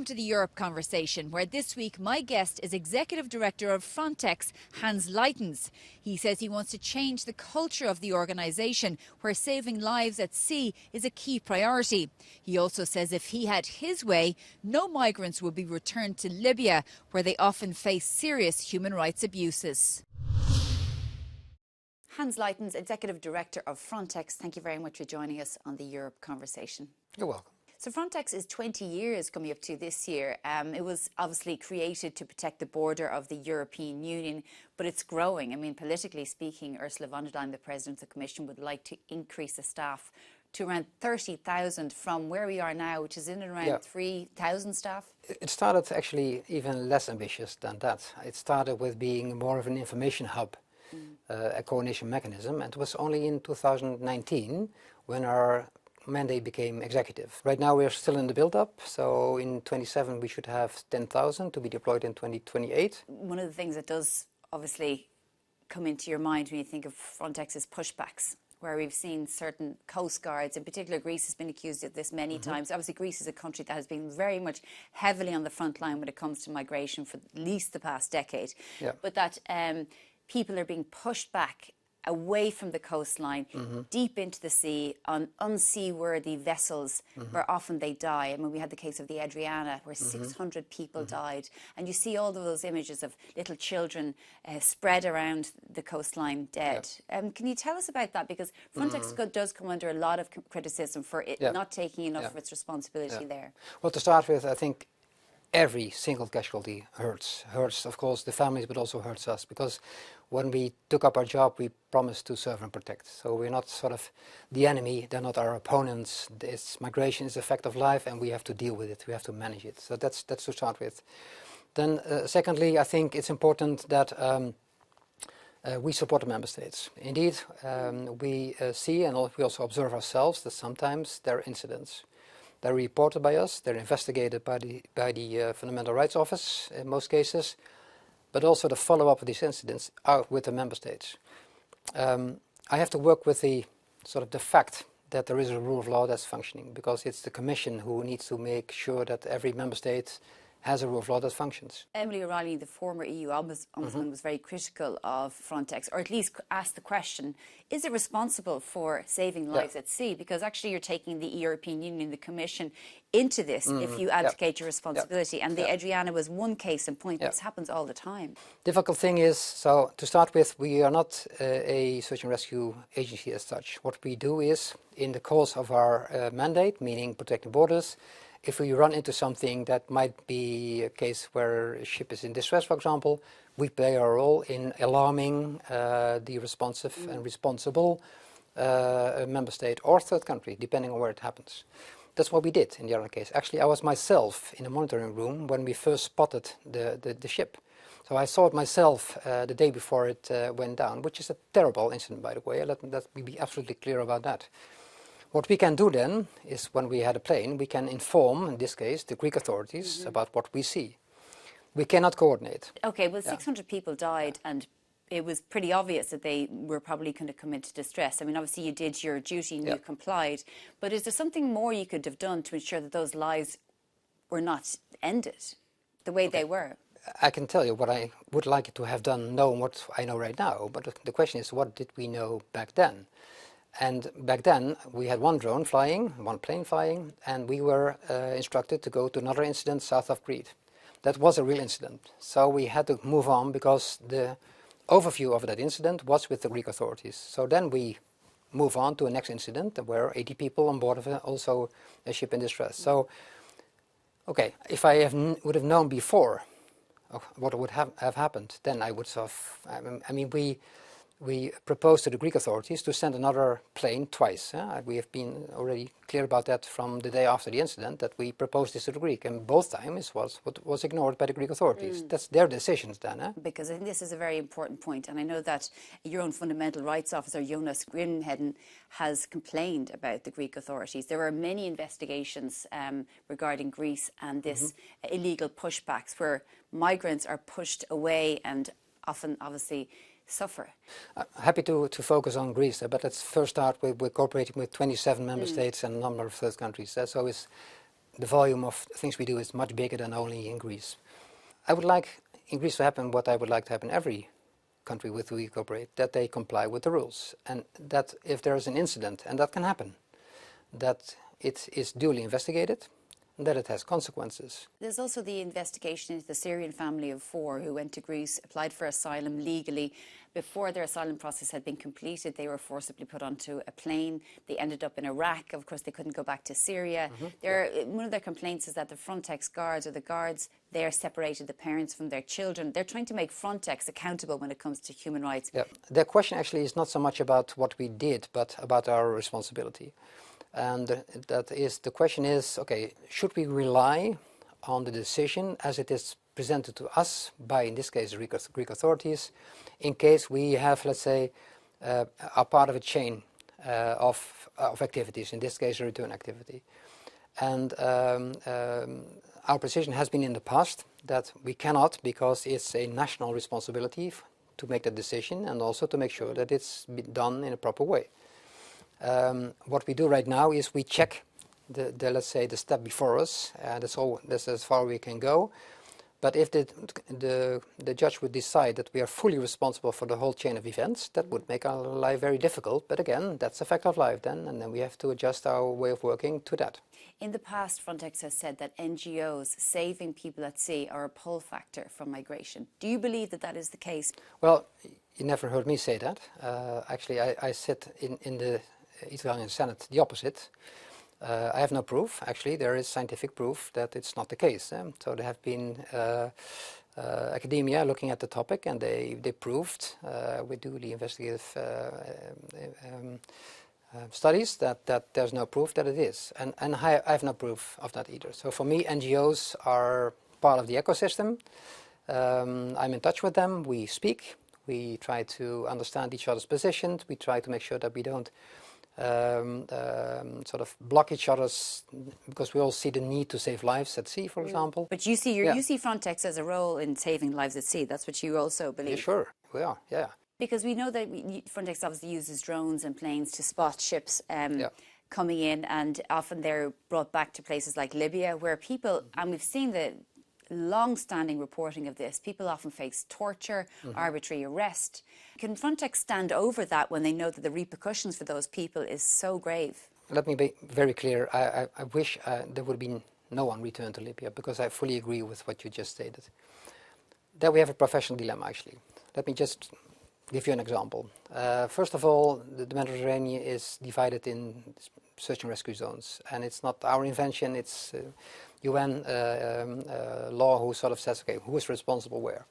Welcome to the Europe Conversation, where this week my guest is Executive Director of Frontex, Hans Leitens. He says he wants to change the culture of the organisation, where saving lives at sea is a key priority. He also says if he had his way, no migrants would be returned to Libya, where they often face serious human rights abuses. Hans Leitens, Executive Director of Frontex, thank you very much for joining us on the Europe Conversation. You're welcome. So Frontex is 20 years coming up to this year. It was obviously created to protect the border of the European Union, but it's growing. I mean, politically speaking, Ursula von der Leyen, the President of the Commission, would like to increase the staff to around 30,000 from where we are now, which is in and around 3,000 staff. It started actually even less ambitious than that. It started with being more of an information hub, a coordination mechanism, and it was only in 2019 when our mandate became executive. Right now we're still in the build-up, so in 27 we should have 10,000 to be deployed in 2028. One of the things that does obviously come into your mind when you think of Frontex is pushbacks, where we've seen certain coast guards, in particular Greece has been accused of this many times. Obviously Greece is a country that has been very much heavily on the front line when it comes to migration for at least the past decade. But that people are being pushed back away from the coastline, deep into the sea, on unseaworthy vessels, where often they die. I mean, we had the case of the Adriana, where 600 people died. And you see all of those images of little children spread around the coastline dead. Can you tell us about that? Because Frontex does come under a lot of criticism for it not taking enough of its responsibility there. Well, to start with, I think every single casualty hurts. Hurts, of course, the families, but also hurts us, because when we took up our job, we promised to serve and protect. So we're not sort of the enemy, they're not our opponents. Migration is a fact of life, and we have to deal with it, we have to manage it. So that's to start with. Then secondly, I think it's important that we support the member states. Indeed, we see and we also observe ourselves that sometimes there are incidents. They're reported by us, they're investigated by the Fundamental Rights Office in most cases, but also the follow-up of these incidents are with the member states. I have to work with the fact that there is a rule of law that's functioning, because it's the Commission who needs to make sure that every member state has a rule of law that functions. Emily O'Reilly, the former EU Ombudsman, was very critical of Frontex, or at least asked the question, is it responsible for saving lives at sea? Because actually you're taking the European Union, the Commission, into this if you abdicate your responsibility. And the Adriana was one case in point. This happens all the time. Difficult thing is, so to start with, we are not a search and rescue agency as such. What we do is, in the course of our mandate, meaning protecting borders, if we run into something that might be a case where a ship is in distress, for example, we play our role in alarming the responsive and responsible member state or third country, depending on where it happens. That's what we did in the other case. Actually, I was myself in a monitoring room when we first spotted the ship. So I saw it myself the day before it went down, which is a terrible incident, by the way. Let me be absolutely clear about that. What we can do then is, when we had a plane, we can inform, in this case, the Greek authorities about what we see. We cannot coordinate. Okay, well, 600 people died, and it was pretty obvious that they were probably going to come into distress. I mean, obviously you did your duty and you complied, but is there something more you could have done to ensure that those lives were not ended the way they were? I can tell you what I would like to have done, knowing what I know right now, but the question is, what did we know back then? And back then, we had one drone flying, one plane flying, and we were instructed to go to another incident south of Crete. That was a real incident. So we had to move on, because the overview of that incident was with the Greek authorities. So then we move on to a next incident where 80 people on board of also a ship in distress. So, okay, if I would have known before what would have happened, then I would have, I mean, we proposed to the Greek authorities to send another plane twice. We have been already clear about that from the day after the incident, that we proposed this to the Greek, and both times it was ignored by the Greek authorities. That's their decisions then. Because I think this is a very important point, and I know that your own fundamental rights officer, Jonas Grimheden, has complained about the Greek authorities. There are many investigations regarding Greece and this illegal pushbacks, where migrants are pushed away and often, obviously, suffer. Happy to focus on Greece, but let's first start with we're cooperating with 27 member states and a number of third countries. So the volume of things we do is much bigger than only in Greece. I would like in Greece to happen what I would like to happen in every country with whom we cooperate, that they comply with the rules, and that if there is an incident, and that can happen, that it is duly investigated, and that it has consequences. There's also the investigation into the Syrian family of 4 who went to Greece, applied for asylum legally. Before their asylum process had been completed, they were forcibly put onto a plane. They ended up in Iraq. Of course, they couldn't go back to Syria. One of their complaints is that the Frontex guards, or the guards there, separated the parents from their children. They're trying to make Frontex accountable when it comes to human rights. Yeah. The question actually is not so much about what we did, but about our responsibility. And the question is, okay, should we rely on the decision as it is presented to us by, in this case, the Greek authorities, in case we have, let's say, are part of a chain of activities, in this case, a return activity. And our position has been in the past that we cannot, because it's a national responsibility to make the decision and also to make sure that it's been done in a proper way. What we do right now is we check let's say, the step before us. That's as far we can go. But if the judge would decide that we are fully responsible for the whole chain of events, that would make our life very difficult. But again, that's a fact of life then, and then we have to adjust our way of working to that. In the past, Frontex has said that NGOs saving people at sea are a pull factor for migration. Do you believe that that is the case? Well, you never heard me say that. Actually, I said in the Italian Senate the opposite. I have no proof. Actually, there is scientific proof that it's not the case. So there have been academia looking at the topic, and they proved with duly investigative studies that there's no proof that it is. And I have no proof of that either. So for me, NGOs are part of the ecosystem. I'm in touch with them. We speak. We try to understand each other's positions. We try to make sure that we don't sort of block each other's, because we all see the need to save lives at sea, for example. But you see you see Frontex as a role in saving lives at sea. That's what you also believe. Yeah, sure, we are. Yeah. Because we know that Frontex obviously uses drones and planes to spot ships coming in, and often they're brought back to places like Libya, where people, and we've seen the long-standing reporting of this, people often face torture, arbitrary arrest. Can Frontex stand over that when they know that the repercussions for those people is so grave? Let me be very clear. I wish there would have been no one returned to Libya, because I fully agree with what you just stated. There we have a professional dilemma, actually. Let me just give you an example. First of all, the Mediterranean is divided in search and rescue zones, and it's not our invention. It's UN law who sort of says, okay, who is responsible where?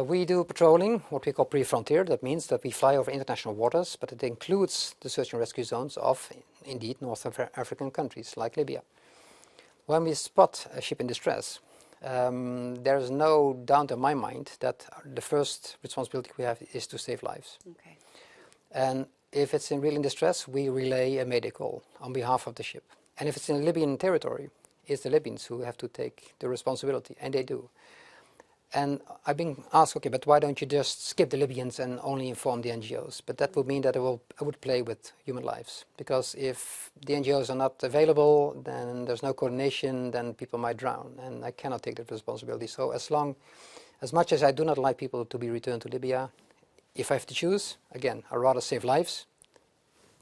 We do patrolling, what we call pre-frontier. That means that we fly over international waters, but it includes the search and rescue zones of, indeed, North African countries like Libya. When we spot a ship in distress, there is no doubt in my mind that the first responsibility we have is to save lives. Okay. And if it's in real distress, we relay a mayday call on behalf of the ship. And if it's in Libyan territory, it's the Libyans who have to take the responsibility, and they do. And I've been asked, okay, but why don't you just skip the Libyans and only inform the NGOs? But that would mean that I would play with human lives. Because if the NGOs are not available, then there's no coordination, then people might drown. And I cannot take that responsibility. So as much as I do not like people to be returned to Libya, if I have to choose, again, I'd rather save lives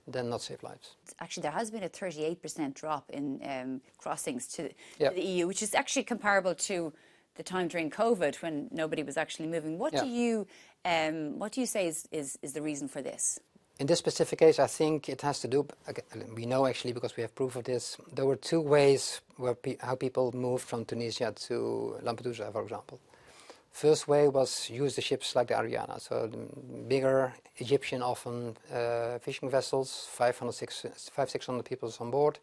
than not save lives. Actually, there has been a 38% drop in crossings to the EU, which is actually comparable to the time during COVID when nobody was actually moving. What do you say is the reason for this? In this specific case, I think it has to do, we know actually because we have proof of this, there were two ways how people moved from Tunisia to Lampedusa, for example. First way was use the ships like the Ariana, so the bigger Egyptian often fishing vessels, 500-600 people on board.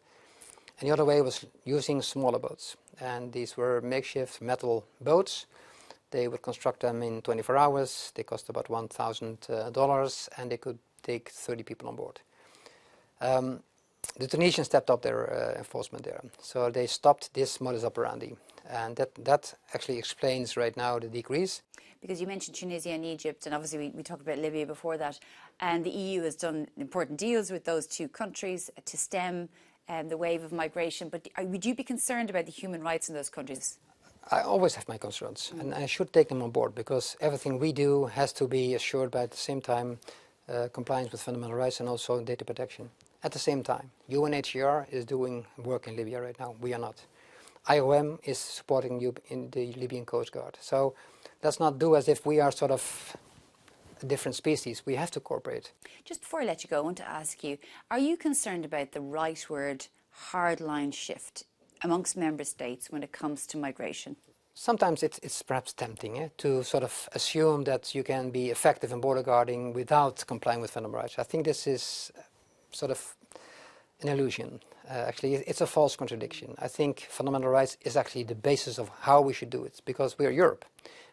And the other way was using smaller boats, and these were makeshift metal boats. They would construct them in 24 hours. They cost about $1,000, and they could take 30 people on board. The Tunisians stepped up their enforcement there, so they stopped this modus operandi. And that actually explains right now the decrease. Because you mentioned Tunisia and Egypt, and obviously we talked about Libya before that, and the EU has done important deals with those two countries to stem the wave of migration, but would you be concerned about the human rights in those countries? I always have my concerns, and I should take them on board, because everything we do has to be assured by, at the same time, compliance with fundamental rights and also data protection. At the same time, UNHCR is doing work in Libya right now. We are not. IOM is supporting you in the Libyan Coast Guard. So let's not do as if we are sort of a different species. We have to cooperate. Just before I let you go, I want to ask you, are you concerned about the rightward hardline shift amongst member states when it comes to migration? Sometimes it's perhaps tempting to sort of assume that you can be effective in border guarding without complying with fundamental rights. I think this is sort of an illusion. Actually, it's a false contradiction. I think fundamental rights is actually the basis of how we should do it, because we are Europe.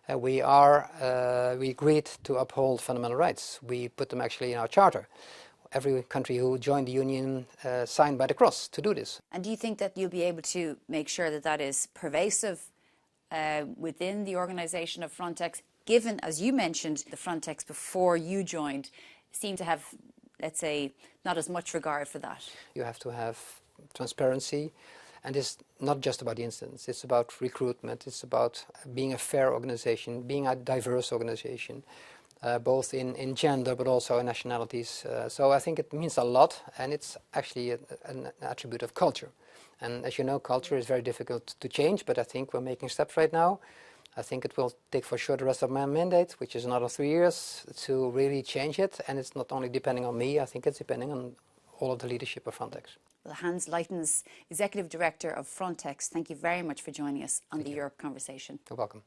We agreed to uphold fundamental rights. We put them actually in our charter. Every country who joined the Union signed by the cross to do this. And do you think that you'll be able to make sure that that is pervasive within the organisation of Frontex, given, as you mentioned, the Frontex before you joined seemed to have, let's say, not as much regard for that? You have to have transparency, and it's not just about the incidents. It's about recruitment. It's about being a fair organisation, being a diverse organisation, both in gender but also in nationalities. So I think it means a lot, and it's actually an attribute of culture. And as you know, culture is very difficult to change, but I think we're making steps right now. I think it will take for sure the rest of my mandate, which is another 3 years, to really change it. And it's not only depending on me, I think it's depending on all of the leadership of Frontex. Well, Hans Leitens, Executive Director of Frontex, thank you very much for joining us on the Europe Conversation. You're welcome.